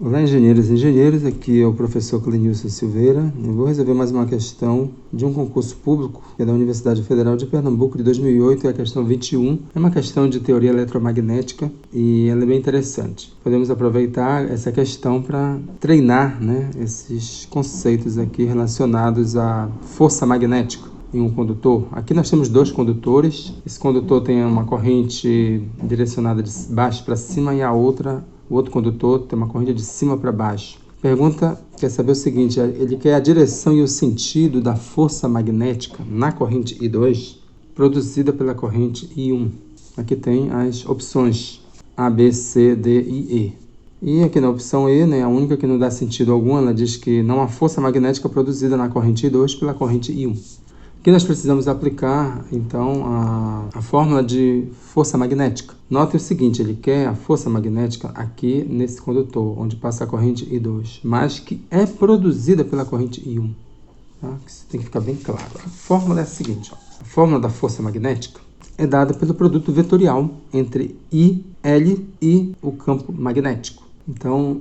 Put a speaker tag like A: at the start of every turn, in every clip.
A: Olá, engenheiros e engenheiras, aqui é o professor Clenilson Silveira. Eu vou resolver mais uma questão de um concurso público, que é da Universidade Federal de Pernambuco, de 2008, é a questão 21. É uma questão de teoria eletromagnética e ela é bem interessante. Podemos aproveitar essa questão para treinar, esses conceitos aqui relacionados à força magnética em um condutor. Aqui nós temos dois condutores. Esse condutor tem uma corrente direcionada de baixo para cima e o outro condutor tem uma corrente de cima para baixo. Pergunta quer saber o seguinte: ele quer a direção e o sentido da força magnética na corrente I2 produzida pela corrente I1. Aqui tem as opções A, B, C, D e E. E aqui na opção E, a única que não dá sentido algum, ela diz que não há força magnética produzida na corrente I2 pela corrente I1. Aqui nós precisamos aplicar, então, a fórmula de força magnética. Note o seguinte, ele quer a força magnética aqui nesse condutor, onde passa a corrente I2, mas que é produzida pela corrente I1. Tá? Isso tem que ficar bem claro. A fórmula é a seguinte, a fórmula da força magnética é dada pelo produto vetorial entre I, L e o campo magnético. Então,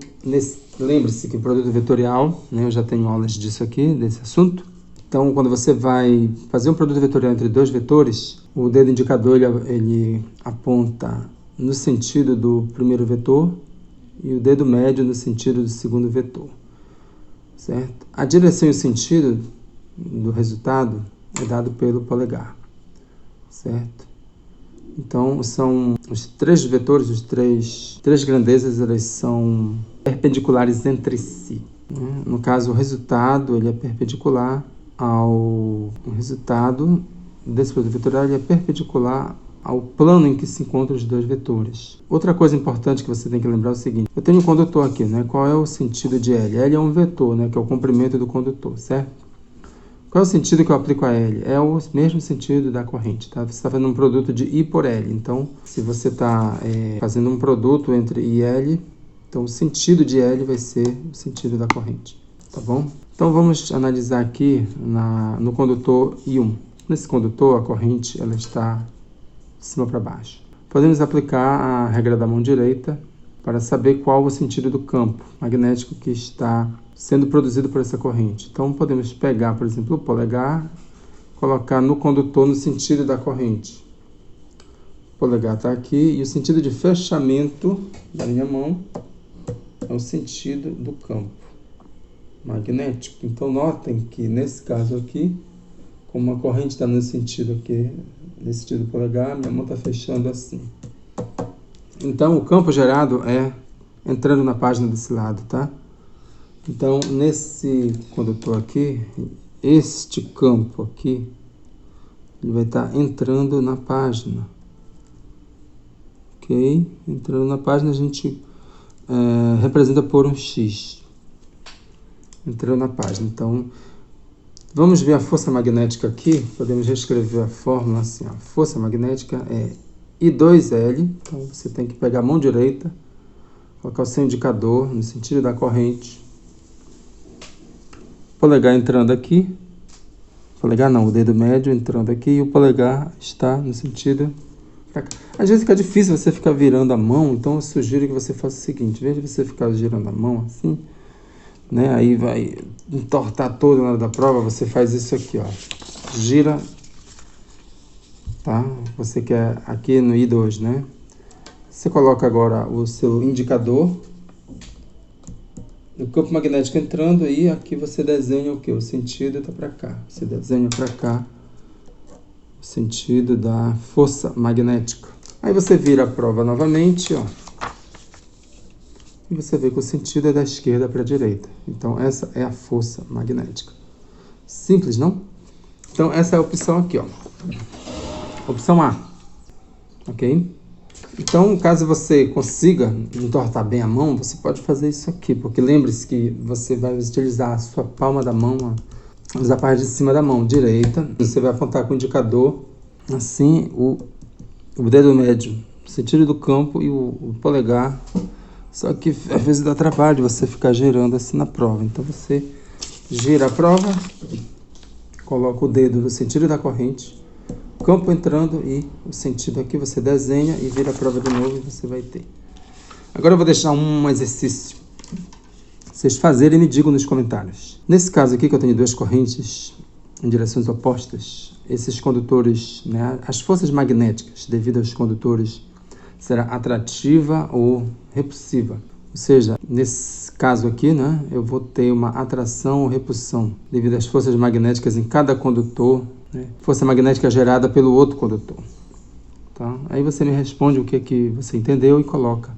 A: lembre-se que o produto vetorial, eu já tenho aulas disso aqui, desse assunto. Então, quando você vai fazer um produto vetorial entre dois vetores, o dedo indicador ele aponta no sentido do primeiro vetor e o dedo médio no sentido do segundo vetor, certo? A direção e o sentido do resultado é dado pelo polegar, certo? Então, são os três vetores, os três grandezas, elas são perpendiculares entre si. No caso, o resultado ele é perpendicular o resultado desse produto vetorial é perpendicular ao plano em que se encontram os dois vetores. Outra coisa importante que você tem que lembrar é o seguinte: eu tenho um condutor aqui, qual é o sentido de L? L é um vetor, que é o comprimento do condutor, certo? Qual é o sentido que eu aplico a L? É o mesmo sentido da corrente, tá? Você está fazendo um produto de I por L, então se você está fazendo um produto entre I e L, então o sentido de L vai ser o sentido da corrente, tá bom? Então vamos analisar aqui no condutor I1. Nesse condutor a corrente ela está de cima para baixo. Podemos aplicar a regra da mão direita para saber qual o sentido do campo magnético que está sendo produzido por essa corrente. Então podemos pegar, por exemplo, o polegar, colocar no condutor no sentido da corrente. O polegar está aqui e o sentido de fechamento da minha mão é o sentido do campo magnético. Então notem que nesse caso aqui, como a corrente está no sentido aqui, nesse sentido do polegar, minha mão está fechando assim. Então o campo gerado é entrando na página desse lado, tá? Então nesse condutor aqui, este campo aqui, ele vai estar entrando na página, ok? Entrando na página a gente representa por um X. Entrou na página. Então, vamos ver a força magnética aqui. Podemos reescrever a fórmula assim. A força magnética é I2L. Então, você tem que pegar a mão direita, colocar o seu indicador no sentido da corrente. Polegar entrando aqui. Polegar não, o dedo médio entrando aqui. E o polegar está no sentido pra cá. Às vezes fica difícil você ficar virando a mão. Então, eu sugiro que você faça o seguinte. Em vez de você ficar girando a mão assim, aí vai entortar todo na hora da prova, você faz isso aqui, gira, tá? Você quer aqui no I2, Você coloca agora o seu indicador no campo magnético entrando e aqui você desenha o que? O sentido está para cá. Você desenha para cá o sentido da força magnética. Aí você vira a prova novamente, e você vê que o sentido é da esquerda para a direita. Então, essa é a força magnética. Simples, não? Então, essa é a opção aqui, Opção A. Ok? Então, caso você consiga entortar bem a mão, você pode fazer isso aqui. Porque lembre-se que você vai utilizar a sua palma da mão, usar a parte de cima da mão direita. Você vai apontar com o indicador, assim, o dedo médio, no sentido do campo, e o polegar. Só que às vezes dá trabalho você ficar girando assim na prova. Então você gira a prova, coloca o dedo no sentido da corrente, campo entrando e o sentido aqui você desenha e vira a prova de novo e você vai ter. Agora eu vou deixar um exercício vocês fazerem e me digam nos comentários. Nesse caso aqui, que eu tenho duas correntes em direções opostas, esses condutores, né, as forças magnéticas devido aos condutores será atrativa ou repulsiva. Ou seja, nesse caso aqui, né, eu vou ter uma atração ou repulsão devido às forças magnéticas em cada condutor, né, força magnética gerada pelo outro condutor. Tá? Aí você me responde o que você entendeu e coloca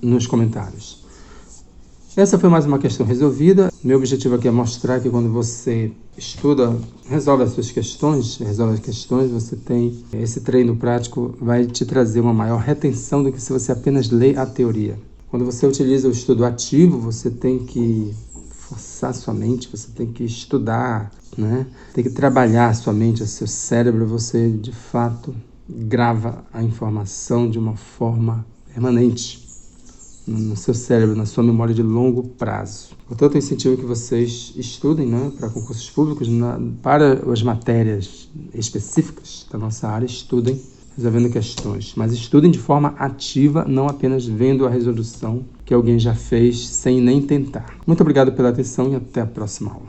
A: nos comentários. Essa foi mais uma questão resolvida. Meu objetivo aqui é mostrar que quando você estuda, resolve as questões, você tem esse treino prático, vai te trazer uma maior retenção do que se você apenas lê a teoria. Quando você utiliza o estudo ativo, você tem que forçar sua mente, você tem que estudar, né? Tem que trabalhar a sua mente, o seu cérebro, você de fato grava a informação de uma forma permanente no seu cérebro, na sua memória de longo prazo. Portanto, eu incentivo que vocês estudem, né, para concursos públicos, para as matérias específicas da nossa área, estudem resolvendo questões, mas estudem de forma ativa, não apenas vendo a resolução que alguém já fez sem nem tentar. Muito obrigado pela atenção e até a próxima aula.